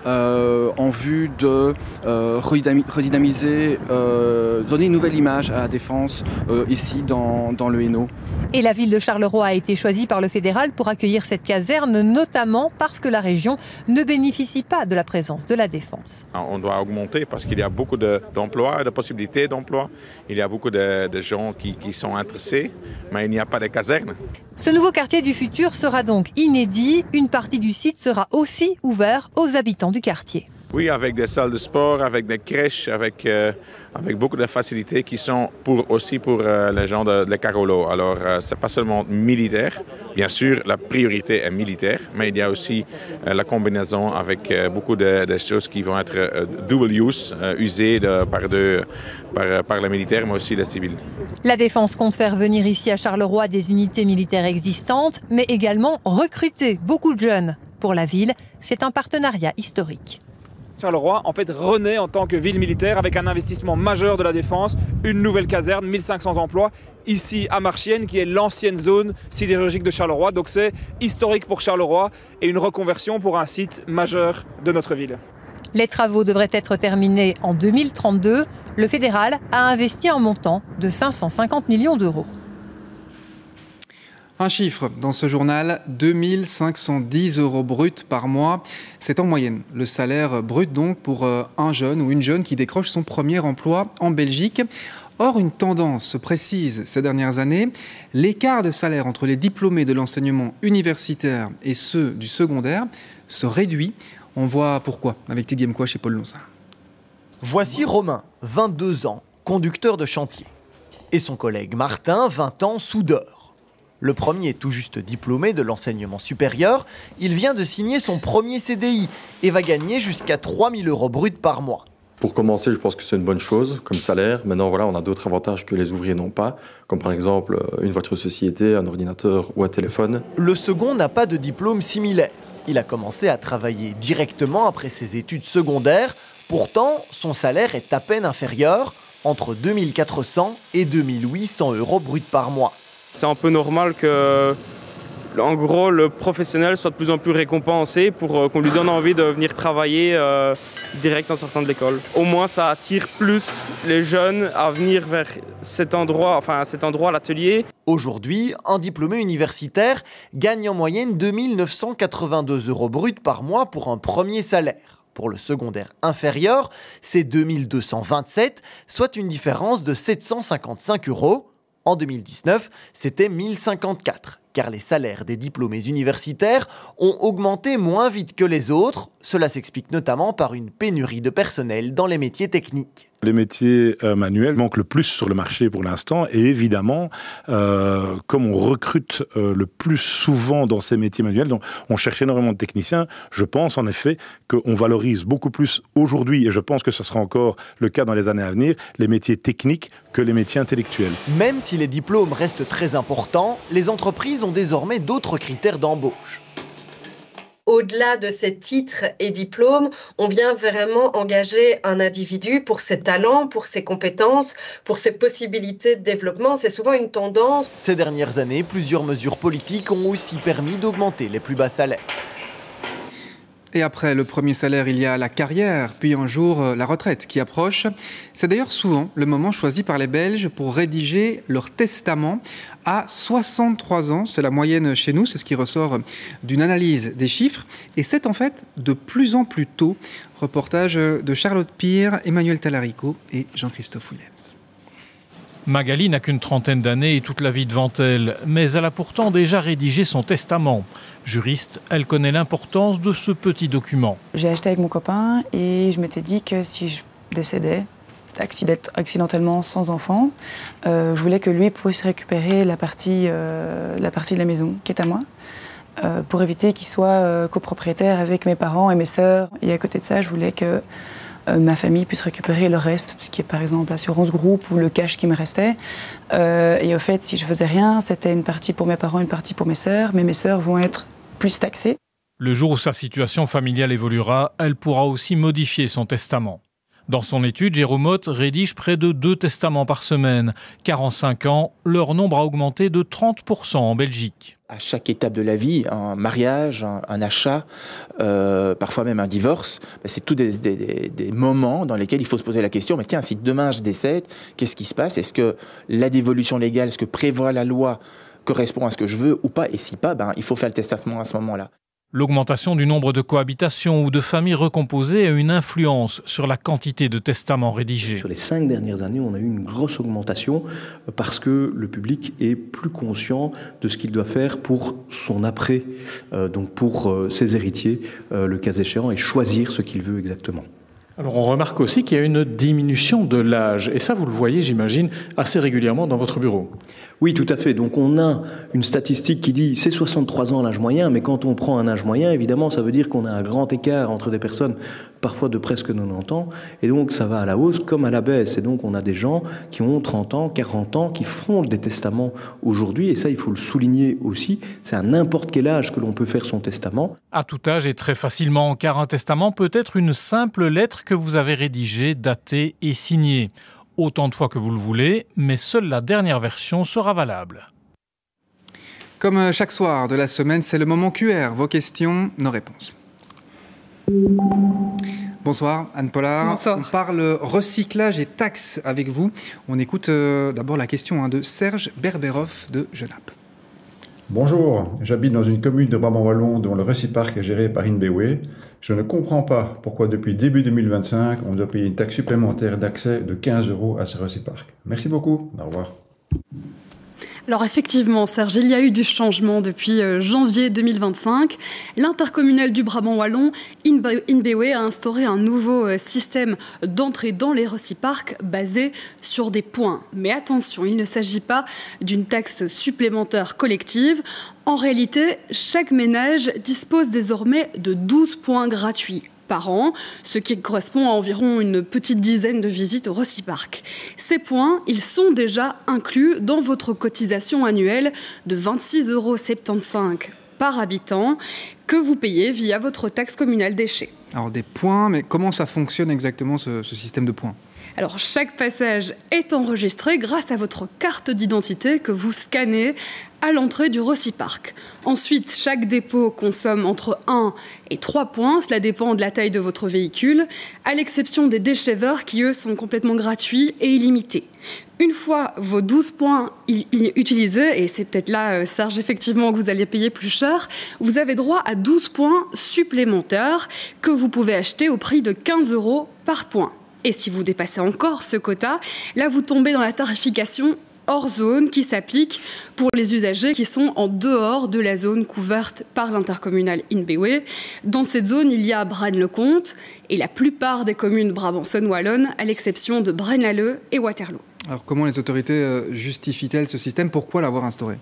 Speaker 15: en vue de redynamiser, donner une nouvelle image à la Défense ici dans le Hainaut.
Speaker 14: Et la ville de Charleroi a été choisie par le fédéral pour accueillir cette caserne, notamment parce que la région ne bénéficie pas de la présence de la Défense.
Speaker 16: On doit augmenter parce qu'il y a beaucoup de
Speaker 2: d'emploi, de possibilités d'emploi. Il y a beaucoup de gens qui sont intéressés, mais il n'y a pas de casernes.
Speaker 14: Ce nouveau quartier du futur sera donc inédit. Une partie du site sera aussi ouverte aux habitants du quartier.
Speaker 2: Oui, avec des salles de sport, avec des crèches, avec beaucoup de facilités qui sont aussi pour les gens de Carolo. Alors, ce n'est pas seulement militaire. Bien sûr, la priorité est militaire, mais il y a aussi la combinaison avec beaucoup de choses qui vont être dual use, usées par les militaires, mais aussi les civils.
Speaker 14: La Défense compte faire venir ici à Charleroi des unités militaires existantes, mais également recruter beaucoup de jeunes. Pour la ville, c'est un partenariat historique.
Speaker 16: Charleroi, en fait, renaît en tant que ville militaire avec un investissement majeur de la Défense, une nouvelle caserne, 1500 emplois, ici à Marchienne, qui est l'ancienne zone sidérurgique de Charleroi. Donc c'est historique pour Charleroi et une reconversion pour un site majeur de notre ville.
Speaker 14: Les travaux devraient être terminés en 2032. Le fédéral a investi un montant de 550 millions d'euros.
Speaker 19: Un chiffre dans ce journal, 2510 € bruts par mois. C'est en moyenne le salaire brut donc pour un jeune ou une jeune qui décroche son premier emploi en Belgique. Or, une tendance se précise ces dernières années. L'écart de salaire entre les diplômés de l'enseignement universitaire et ceux du secondaire se réduit. On voit pourquoi avec Didier Mkwa chez Paul Lonsin.
Speaker 17: Voici Romain, 22 ans, conducteur de chantier. Et son collègue Martin, 20 ans, soudeur. Le premier tout juste diplômé de l'enseignement supérieur, il vient de signer son premier CDI et va gagner jusqu'à 3000 € bruts par mois.
Speaker 27: Pour commencer, je pense que c'est une bonne chose comme salaire. Maintenant, voilà, on a d'autres avantages que les ouvriers n'ont pas, comme par exemple une voiture de société, un ordinateur ou un téléphone.
Speaker 17: Le second n'a pas de diplôme similaire. Il a commencé à travailler directement après ses études secondaires. Pourtant, son salaire est à peine inférieur, entre 2400 et 2800 € bruts par mois.
Speaker 18: C'est un peu normal que, en gros, le professionnel soit de plus en plus récompensé pour qu'on lui donne envie de venir travailler direct en sortant de l'école. Au moins, ça attire plus les jeunes à venir vers cet endroit, l'atelier.
Speaker 17: Aujourd'hui, un diplômé universitaire gagne en moyenne 2982 € bruts par mois pour un premier salaire. Pour le secondaire inférieur, c'est 2227, soit une différence de 755 €. En 2019, c'était 1054, car les salaires des diplômés universitaires ont augmenté moins vite que les autres. Cela s'explique notamment par une pénurie de personnel dans les métiers techniques.
Speaker 20: Les métiers manuels manquent le plus sur le marché pour l'instant et évidemment, comme on recrute le plus souvent dans ces métiers manuels, donc on cherche énormément de techniciens, je pense en effet qu'on valorise beaucoup plus aujourd'hui, et je pense que ce sera encore le cas dans les années à venir, les métiers techniques que les métiers intellectuels.
Speaker 17: Même si les diplômes restent très importants, les entreprises ont désormais d'autres critères d'embauche.
Speaker 22: Au-delà de ces titres et diplômes, on vient vraiment engager un individu pour ses talents, pour ses compétences, pour ses possibilités de développement. C'est souvent une tendance.
Speaker 17: Ces dernières années, plusieurs mesures politiques ont aussi permis d'augmenter les plus bas salaires.
Speaker 19: Et après le premier salaire, il y a la carrière, puis un jour la retraite qui approche. C'est d'ailleurs souvent le moment choisi par les Belges pour rédiger leur testament. À 63 ans, c'est la moyenne chez nous, c'est ce qui ressort d'une analyse des chiffres. Et c'est en fait de plus en plus tôt. Reportage de Charlotte Pire, Emmanuel Talarico et Jean-Christophe Willems.
Speaker 23: Magali n'a qu'une trentaine d'années et toute la vie devant elle, mais elle a pourtant déjà rédigé son testament. Juriste, elle connaît l'importance de ce petit document.
Speaker 24: J'ai acheté avec mon copain et je m'étais dit que si je décédais accidentellement sans enfant, je voulais que lui puisse récupérer la partie de la maison qui est à moi, pour éviter qu'il soit copropriétaire avec mes parents et mes sœurs. Et à côté de ça, je voulais que ma famille puisse récupérer le reste, tout ce qui est par exemple l'assurance groupe ou le cash qui me restait. Et au fait, si je faisais rien, c'était une partie pour mes parents, une partie pour mes sœurs, mais mes sœurs vont être plus taxées.
Speaker 23: Le jour où sa situation familiale évoluera, elle pourra aussi modifier son testament. Dans son étude, Jérôme Hott rédige près de 2 testaments par semaine, car en 5 ans, leur nombre a augmenté de 30% en Belgique.
Speaker 25: À chaque étape de la vie, un mariage, un achat, parfois même un divorce, c'est tous des moments dans lesquels il faut se poser la question, mais tiens, si demain je décède, qu'est-ce qui se passe? Est-ce que la dévolution légale, ce que prévoit la loi, correspond à ce que je veux ou pas? Et si pas, il faut faire le testament à ce moment-là.
Speaker 23: L'augmentation du nombre de cohabitations ou de familles recomposées a une influence sur la quantité de testaments rédigés.
Speaker 1: Sur les 5 dernières années, on a eu une grosse augmentation parce que le public est plus conscient de ce qu'il doit faire pour son après, donc pour ses héritiers, le cas échéant, et choisir ce qu'il veut exactement.
Speaker 3: Alors on remarque aussi qu'il y a une diminution de l'âge, et ça vous le voyez, j'imagine, assez régulièrement dans votre bureau.
Speaker 1: Oui, tout à fait. Donc on a une statistique qui dit c'est 63 ans l'âge moyen, mais quand on prend un âge moyen, évidemment, ça veut dire qu'on a un grand écart entre des personnes parfois de presque 90 ans, et donc ça va à la hausse comme à la baisse. Et donc on a des gens qui ont 30 ans, 40 ans, qui font des testaments aujourd'hui, et ça il faut le souligner aussi, c'est à n'importe quel âge que l'on peut faire son testament.
Speaker 23: À tout âge et très facilement, car un testament peut être une simple lettre que vous avez rédigée, datée et signée. Autant de fois que vous le voulez, mais seule la dernière version sera valable.
Speaker 19: Comme chaque soir de la semaine, c'est le moment QR. Vos questions, nos réponses. Bonsoir Anne Pollard.
Speaker 5: Bonsoir.
Speaker 19: On parle recyclage et taxes avec vous. On écoute d'abord la question de Serge Berberov de Genappe.
Speaker 7: Bonjour, j'habite dans une commune de Brabant-Wallon dont le Reciparc est géré par InBeWay. Je ne comprends pas pourquoi depuis début 2025, on doit payer une taxe supplémentaire d'accès de 15 € à ce Reciparc. Merci beaucoup, au revoir.
Speaker 5: Alors effectivement, Serge, il y a eu du changement depuis janvier 2025. L'intercommunal du Brabant Wallon, InBeWay, a instauré un nouveau système d'entrée dans les Reciparcs basé sur des points. Mais attention, il ne s'agit pas d'une taxe supplémentaire collective. En réalité, chaque ménage dispose désormais de 12 points gratuits par an, ce qui correspond à environ une petite dizaine de visites au Reciparc. Ces points, ils sont déjà inclus dans votre cotisation annuelle de 26,75 € par habitant que vous payez via votre taxe communale déchets.
Speaker 19: Alors des points, mais comment ça fonctionne exactement ce système de points ?
Speaker 5: Alors, chaque passage est enregistré grâce à votre carte d'identité que vous scannez à l'entrée du Reciparc. Ensuite, chaque dépôt consomme entre 1 et 3 points, cela dépend de la taille de votre véhicule, à l'exception des déchets verts qui, eux, sont complètement gratuits et illimités. Une fois vos 12 points utilisés, et c'est peut-être là, Serge, effectivement, que vous allez payer plus cher, vous avez droit à 12 points supplémentaires que vous pouvez acheter au prix de 15 € par point. Et si vous dépassez encore ce quota, là vous tombez dans la tarification hors zone qui s'applique pour les usagers qui sont en dehors de la zone couverte par l'intercommunal InBeWay. Dans cette zone, il y a Braine-le-Comte et la plupart des communes Brabant-Saône-Wallonne, à l'exception de Braine-l'Alleud et Waterloo.
Speaker 19: Alors comment les autorités justifient-elles ce système ? Pourquoi l'avoir instauré ?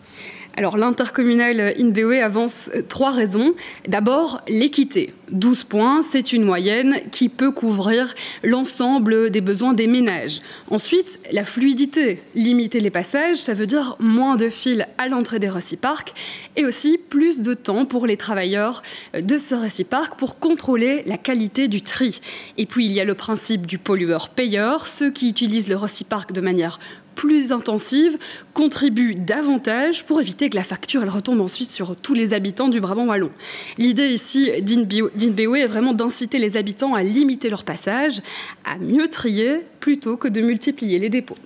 Speaker 5: Alors l'intercommunal InBeWay avance 3 raisons. D'abord, l'équité. 12 points, c'est une moyenne qui peut couvrir l'ensemble des besoins des ménages. Ensuite, la fluidité. Limiter les passages, ça veut dire moins de files à l'entrée des Reciparcs et aussi plus de temps pour les travailleurs de ces Reciparcs pour contrôler la qualité du tri. Et puis, il y a le principe du pollueur-payeur. Ceux qui utilisent le Reciparc de manière plus intensive contribue davantage pour éviter que la facture elle retombe ensuite sur tous les habitants du Brabant Wallon. L'idée ici d'InBeWay est vraiment d'inciter les habitants à limiter leur passage, à mieux trier plutôt que de multiplier les dépôts.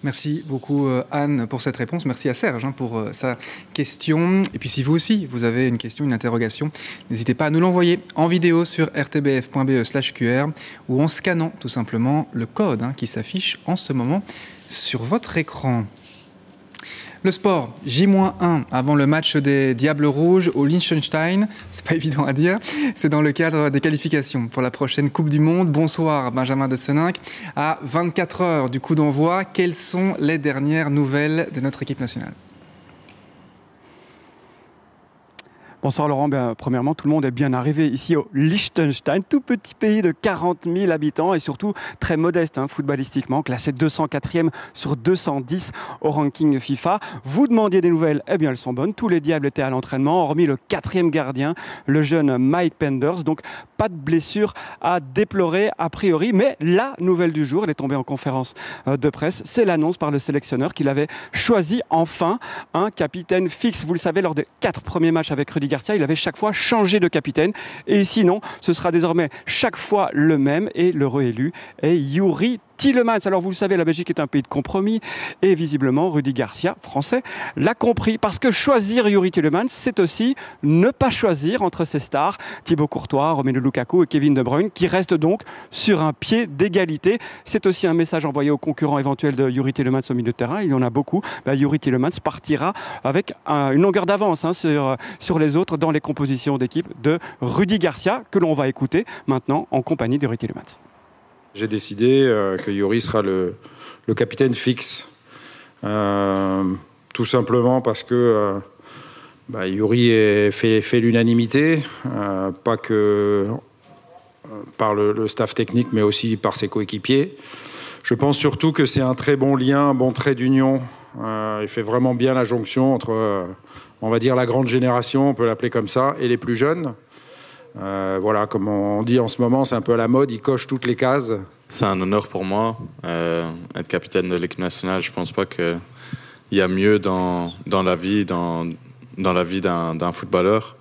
Speaker 19: Merci beaucoup Anne pour cette réponse. Merci à Serge pour sa question. Et puis si vous aussi, vous avez une question, une interrogation, n'hésitez pas à nous l'envoyer en vidéo sur rtbf.be/QR ou en scannant tout simplement le code qui s'affiche en ce moment sur votre écran. Le sport, J-1 avant le match des Diables Rouges au Liechtenstein. C'est pas évident à dire. C'est dans le cadre des qualifications pour la prochaine Coupe du Monde. Bonsoir Benjamin de Seninck. À 24 heures du coup d'envoi, quelles sont les dernières nouvelles de notre équipe nationale ?
Speaker 8: Bonsoir Laurent, premièrement tout le monde est bien arrivé ici au Liechtenstein, tout petit pays de 40 000 habitants et surtout très modeste footballistiquement, classé 204e sur 210 au ranking FIFA. Vous demandiez des nouvelles, eh bien elles sont bonnes, tous les diables étaient à l'entraînement, hormis le 4e gardien, le jeune Mike Penders, donc pas de blessure à déplorer a priori, mais la nouvelle du jour, elle est tombée en conférence de presse, c'est l'annonce par le sélectionneur qu'il avait choisi enfin un capitaine fixe. Vous le savez, lors des 4 premiers matchs avec Rudy Garcia, il avait chaque fois changé de capitaine et sinon ce sera désormais chaque fois le même et le réélu est Youri Tielemans. Alors vous le savez, la Belgique est un pays de compromis et visiblement Rudi Garcia, français, l'a compris. Parce que choisir Youri Tielemans, c'est aussi ne pas choisir entre ses stars, Thibaut Courtois, Romelu Lukaku et Kevin De Bruyne, qui restent donc sur un pied d'égalité. C'est aussi un message envoyé aux concurrents éventuels de Youri Tielemans au milieu de terrain. Il y en a beaucoup. Youri Tielemans partira avec une longueur d'avance sur les autres dans les compositions d'équipe de Rudi Garcia, que l'on va écouter maintenant en compagnie de Youri Tielemans.
Speaker 6: J'ai décidé que Youri sera le capitaine fixe. Tout simplement parce que Youri fait l'unanimité, pas que par le staff technique, mais aussi par ses coéquipiers. Je pense surtout que c'est un très bon lien, un bon trait d'union. Il fait vraiment bien la jonction entre, on va dire, la grande génération, on peut l'appeler comme ça, et les plus jeunes. Voilà, comme on dit en ce moment, c'est un peu à la mode, il coche toutes les cases.
Speaker 9: C'est un honneur pour moi, être capitaine de l'équipe nationale. Je ne pense pas qu'il y a mieux dans la vie, dans la vie d'un footballeur.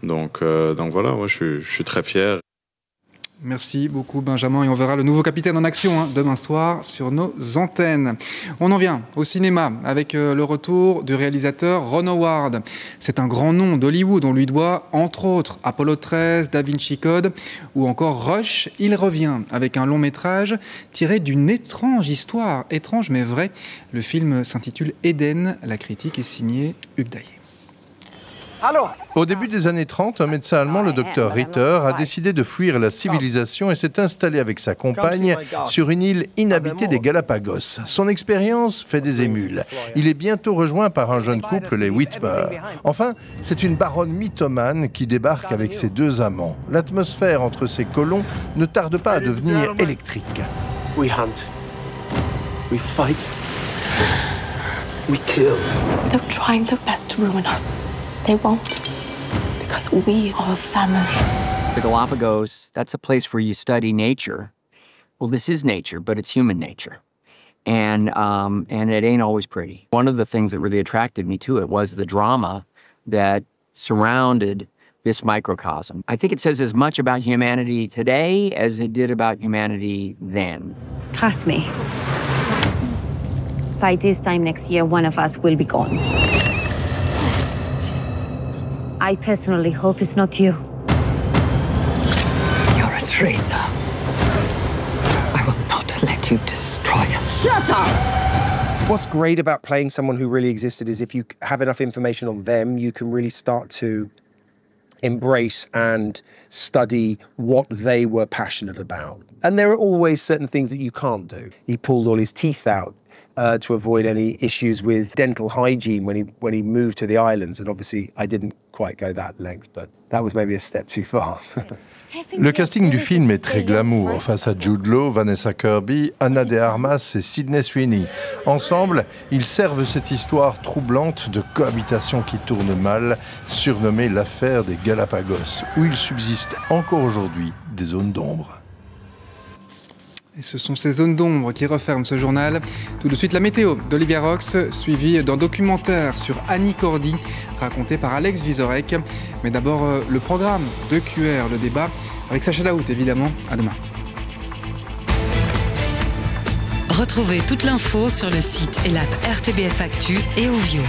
Speaker 9: Donc voilà, moi, je suis très fier.
Speaker 19: Merci beaucoup Benjamin, et on verra le nouveau capitaine en action demain soir sur nos antennes. On en vient au cinéma avec le retour du réalisateur Ron Howard. C'est un grand nom d'Hollywood, on lui doit entre autres Apollo 13, Da Vinci Code ou encore Rush. Il revient avec un long métrage tiré d'une étrange histoire, étrange mais vraie. Le film s'intitule Eden, la critique est signée Hugues Daillet.
Speaker 10: Au début des années 30, un médecin allemand, le docteur Ritter, a décidé de fuir la civilisation et s'est installé avec sa compagne sur une île inhabitée des Galapagos. Son expérience fait des émules. Il est bientôt rejoint par un jeune couple, les Whitmer. Enfin, c'est une baronne mythomane qui débarque avec ses deux amants. L'atmosphère entre ces colons ne tarde pas à devenir électrique.
Speaker 11: We hunt. We fight. We kill.
Speaker 12: They're trying their best to ruin us. They won't, because we are a family.
Speaker 13: The Galapagos, that's a place where you study nature. Well, this is nature, but it's human nature. And it ain't always pretty. One of the things that really attracted me to it was the drama that surrounded this microcosm. I think it says as much about humanity today as it did about humanity then.
Speaker 26: Trust me. By this time next year, one of us will be gone. I personally hope it's not you.
Speaker 12: You're a traitor. I will not let you destroy us.
Speaker 26: Shut up!
Speaker 28: What's great about playing someone who really existed is if you have enough information on them, you can really start to embrace and study what they were passionate about. And there are always certain things that you can't do. He pulled all his teeth out to avoid any issues with dental hygiene when he moved to the islands. And obviously, I didn't quite go that length, but that was maybe a step too far.
Speaker 10: Le casting du film est très glamour. Face à Jude Law, Vanessa Kirby, Ana de Armas et Sydney Sweeney. Ensemble, ils servent cette histoire troublante de cohabitation qui tourne mal, surnommée l'affaire des Galapagos, où il subsiste encore aujourd'hui des zones d'ombre.
Speaker 19: Et ce sont ces zones d'ombre qui referment ce journal. Tout de suite, la météo d'Olivia Rox, suivie d'un documentaire sur Annie Cordy, raconté par Alex Vizorek. Mais d'abord, le programme de QR, le débat, avec Sacha Laout, évidemment. À demain.
Speaker 29: Retrouvez toute l'info sur le site et l'app RTBF Actu et Ovio.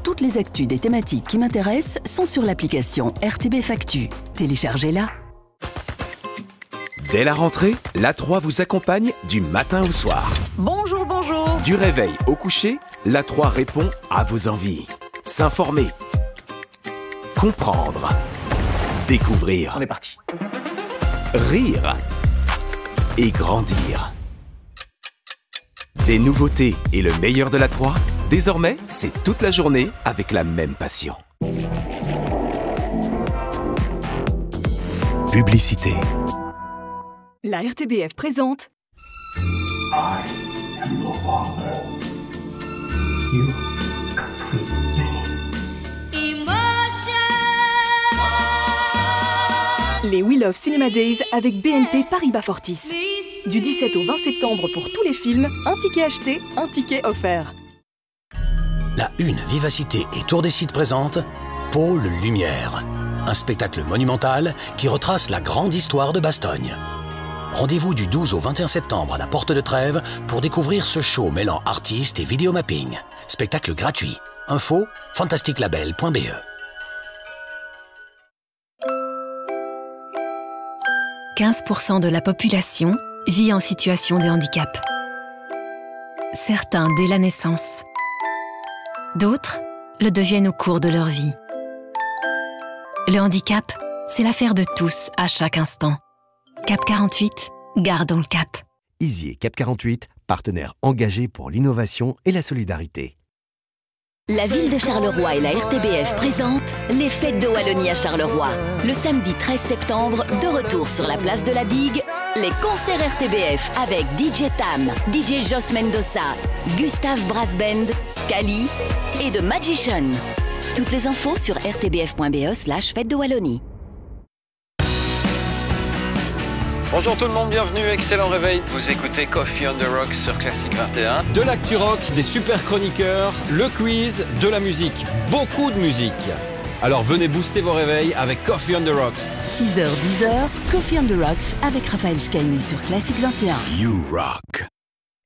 Speaker 30: Toutes les actus des thématiques qui m'intéressent sont sur l'application RTBF Actu. Téléchargez-la.
Speaker 31: Dès la rentrée, l'A3 vous accompagne du matin au soir.
Speaker 30: Bonjour, bonjour.
Speaker 31: Du réveil au coucher, l'A3 répond à vos envies. S'informer, comprendre, découvrir.
Speaker 30: On est parti.
Speaker 31: Rire et grandir. Des nouveautés et le meilleur de l'A3, désormais, c'est toute la journée avec la même passion. Publicité.
Speaker 30: La RTBF présente les We Love Cinema Days avec BNP Paribas Fortis. Du 17 au 20 septembre pour tous les films, un ticket acheté, un ticket offert.
Speaker 2: La Une, Vivacité et Tour des Sites présentent Pôle Lumière, un spectacle monumental qui retrace la grande histoire de Bastogne. Rendez-vous du 12 au 21 septembre à la Porte de Trèves pour découvrir ce show mêlant artistes et vidéomapping. Spectacle gratuit. Info fantasticlabel.be.
Speaker 30: 15% de la population vit en situation de handicap. Certains dès la naissance. D'autres le deviennent au cours de leur vie. Le handicap, c'est l'affaire de tous à chaque instant. Cap 48, gardons le cap.
Speaker 4: Easy et Cap 48, partenaires engagés pour l'innovation et la solidarité.
Speaker 14: La ville de Charleroi et la RTBF présentent les Fêtes de Wallonie à Charleroi. Le samedi 13 septembre, de retour sur la place de la Digue, les concerts RTBF avec DJ Tam, DJ Jos Mendoza, Gustave Brass Band, Kali et The Magician. Toutes les infos sur rtbf.be/Fêtes de Wallonie.
Speaker 15: Bonjour tout le monde, bienvenue, excellent réveil. Vous écoutez Coffee on the Rocks sur Classic 21.
Speaker 16: De l'actu rock, des super chroniqueurs, le quiz, de la musique, beaucoup de musique. Alors venez booster vos réveils avec Coffee on the Rocks.
Speaker 30: 6h, 10h, Coffee on the Rocks avec Raphaël Scaini sur Classic 21.
Speaker 2: You rock.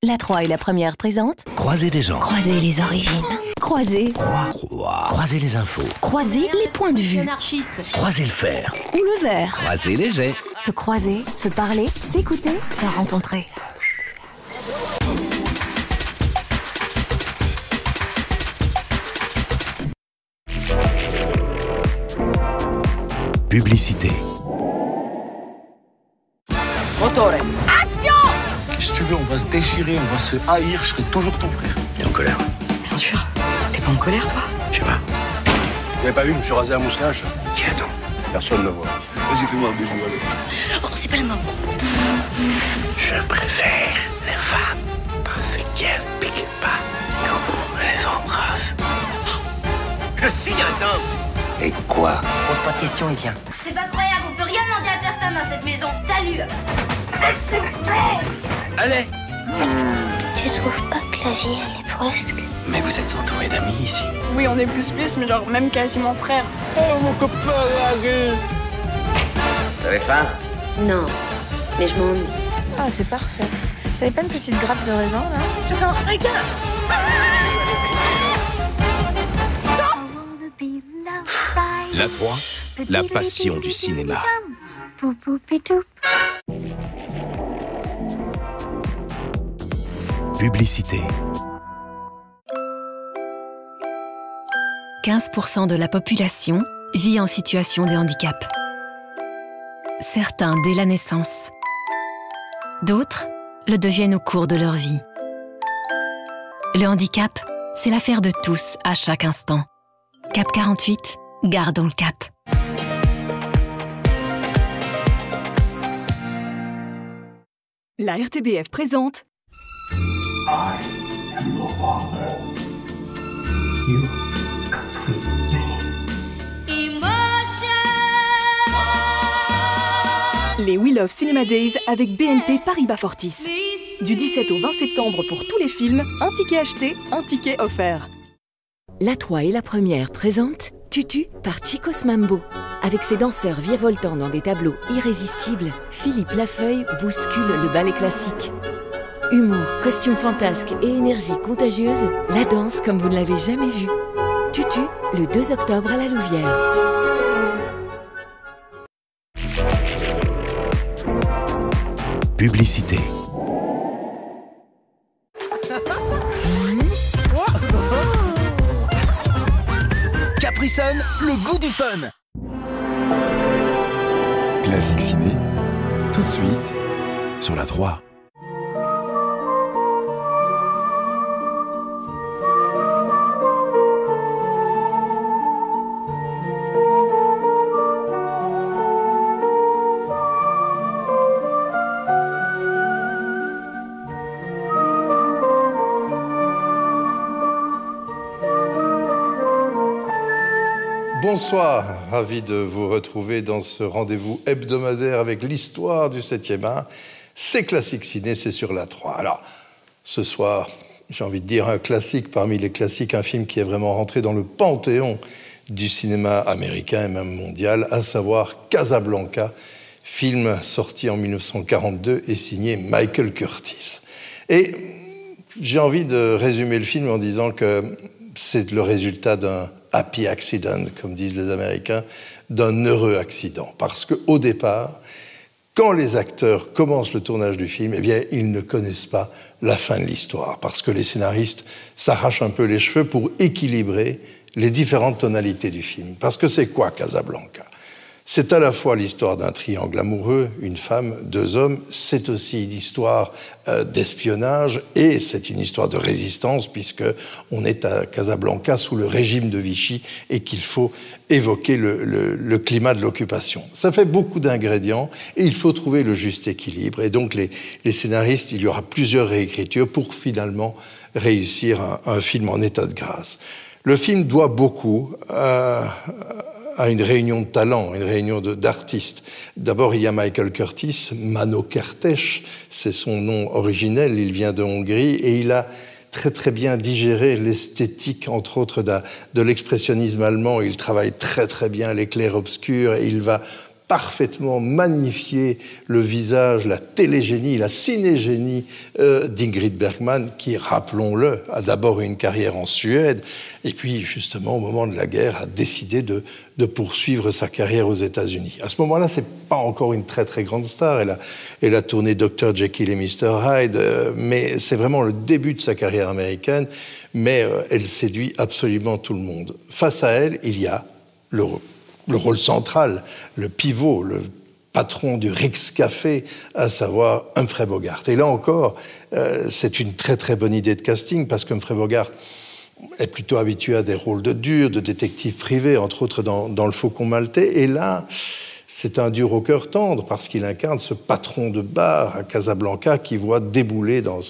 Speaker 30: La 3 et la première présente.
Speaker 2: Croisez des gens.
Speaker 30: Croisez les origines. Croisez.
Speaker 2: Croisez les infos.
Speaker 30: Croisez les points de vue.
Speaker 2: Croisez le fer.
Speaker 30: Ou le verre.
Speaker 2: Croisez les jets.
Speaker 30: Se croiser, se parler, s'écouter, se rencontrer.
Speaker 2: Publicité.
Speaker 17: Motore. Action! Si tu veux, on va se déchirer, on va se haïr, je serai toujours ton frère.
Speaker 2: T'es en colère?
Speaker 17: Bien sûr. T'es pas en colère, toi?
Speaker 2: Je sais pas.
Speaker 17: Vous avez pas vu, je me suis rasé la moustache.
Speaker 2: Tiens donc.
Speaker 17: Personne ne le voit. Vas-y, fais-moi un bisou, allez.
Speaker 26: Oh, c'est pas le moment.
Speaker 2: Je préfère les femmes parce qu'elles piquent pas quand on les embrasse.
Speaker 26: Je suis un homme.
Speaker 2: Et quoi?
Speaker 26: Pose pas de questions et viens.
Speaker 18: C'est pas croyable, on peut rien demander à personne dans cette maison. Salut.
Speaker 26: Allez.
Speaker 18: Tu trouves pas que la vie, elle est brusque?
Speaker 2: Mais vous êtes entouré d'amis ici.
Speaker 20: Oui, on est plus, mais genre même quasiment frères.
Speaker 17: Oh, mon copain, arrête.
Speaker 2: T'avais faim?
Speaker 18: Non, mais je m'ennuie.
Speaker 20: Ah, c'est parfait. Vous avez pas une petite grappe de raisin, là?
Speaker 18: Je t'en regarde.
Speaker 31: La 3, la passion du cinéma.
Speaker 2: Publicité.
Speaker 30: 15% de la population vit en situation de handicap. Certains dès la naissance. D'autres le deviennent au cours de leur vie. Le handicap, c'est l'affaire de tous à chaque instant. Cap 48, gardons le cap.
Speaker 21: La RTBF présente
Speaker 11: I am your father. You complete me.
Speaker 21: les We Love Cinema Days avec BNP Paribas Fortis. Du 17 au 20 septembre pour tous les films, un ticket acheté, un ticket offert.
Speaker 22: La 3 et la première présente Tutu par Chicos Mambo. Avec ses danseurs virevoltant dans des tableaux irrésistibles, Philippe Lafeuille bouscule le ballet classique. Humour, costumes fantasques et énergie contagieuse, la danse comme vous ne l'avez jamais vue. Tutu, le 2 octobre à la Louvière.
Speaker 2: Publicité.
Speaker 31: Capri Sun, le goût du fun.
Speaker 27: Classique Ciné, tout de suite, sur la 3.
Speaker 10: Bonsoir, ravi de vous retrouver dans ce rendez-vous hebdomadaire avec l'histoire du 7e art. C'est Classique Ciné, c'est sur la 3. Alors, ce soir, j'ai envie de dire un classique parmi les classiques, un film qui est vraiment rentré dans le panthéon du cinéma américain et même mondial, à savoir Casablanca, film sorti en 1942 et signé Michael Curtiz. Et j'ai envie de résumer le film en disant que c'est le résultat d'un happy accident, comme disent les Américains, d'un heureux accident. Parce qu'au départ, quand les acteurs commencent le tournage du film, eh bien, ils ne connaissent pas la fin de l'histoire, parce que les scénaristes s'arrachent un peu les cheveux pour équilibrer les différentes tonalités du film. Parce que c'est quoi Casablanca ? C'est à la fois l'histoire d'un triangle amoureux, une femme, deux hommes, c'est aussi l'histoire d'espionnage et c'est une histoire de résistance puisqu'on est à Casablanca sous le régime de Vichy et qu'il faut évoquer le climat de l'occupation. Ça fait beaucoup d'ingrédients et il faut trouver le juste équilibre. Et donc les scénaristes, il y aura plusieurs réécritures pour finalement réussir un film en état de grâce. Le film doit beaucoup à une réunion de talents, une réunion d'artistes. D'abord, il y a Michael Curtiz, Mano Kertész, c'est son nom originel, il vient de Hongrie, et il a très très bien digéré l'esthétique, entre autres, de l'expressionnisme allemand. Il travaille très très bien les clairs-obscurs, et il va parfaitement magnifier le visage, la télégénie, la cinégénie d'Ingrid Bergman, qui, rappelons-le, a d'abord eu une carrière en Suède, et puis, justement, au moment de la guerre, a décidé de poursuivre sa carrière aux États-Unis. À ce moment-là, c'est pas encore une très très grande star. Elle a tourné Dr. Jekyll et Mr. Hyde, mais c'est vraiment le début de sa carrière américaine, mais elle séduit absolument tout le monde. Face à elle, il y a le rôle central, le pivot, le patron du Rijkscafé, à savoir Humphrey Bogart. Et là encore, c'est une très très bonne idée de casting, parce qu'Humphrey Bogart est plutôt habitué à des rôles de dur, de détective privé, entre autres dans Le Faucon Maltais. Et là, c'est un dur au cœur tendre, parce qu'il incarne ce patron de bar à Casablanca qui voit débouler dans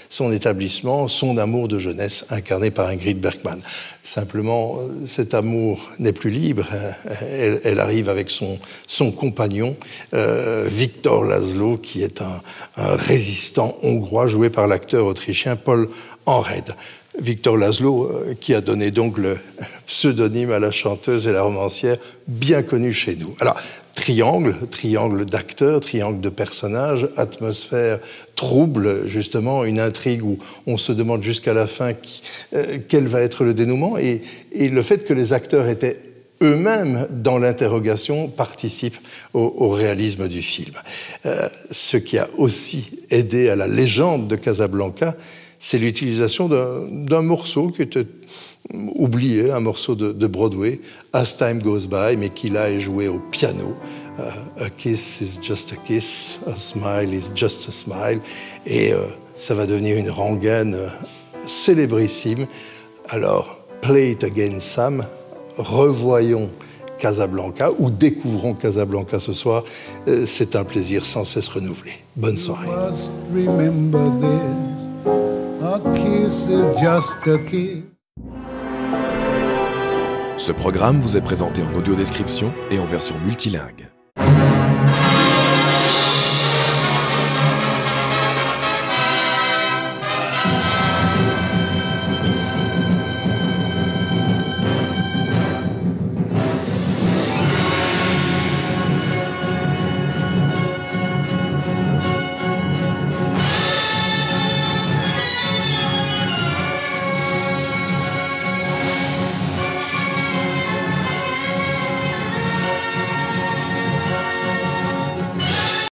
Speaker 10: son établissement son amour de jeunesse, incarné par Ingrid Bergman. Simplement, cet amour n'est plus libre. Elle arrive avec son compagnon, Viktor László, qui est un résistant hongrois, joué par l'acteur autrichien Paul Anred. Viktor László, qui a donné donc le pseudonyme à la chanteuse et la romancière bien connue chez nous. Alors, triangle d'acteurs, triangle de personnages, atmosphère trouble, justement, une intrigue où on se demande jusqu'à la fin quel va être le dénouement, et le fait que les acteurs étaient eux-mêmes dans l'interrogation participe au réalisme du film. Ce qui a aussi aidé à la légende de Casablanca, c'est l'utilisation d'un morceau qui était oublié, un morceau de Broadway, As Time Goes By, mais qui là est joué au piano. A kiss is just a kiss, a smile is just a smile. Et ça va devenir une rengaine célébrissime. Alors, play it again, Sam. Revoyons Casablanca, ou découvrons Casablanca ce soir. C'est un plaisir sans cesse renouvelé. Bonne soirée. A kiss is just a kiss.
Speaker 31: Ce programme vous est présenté en audiodescription et en version multilingue.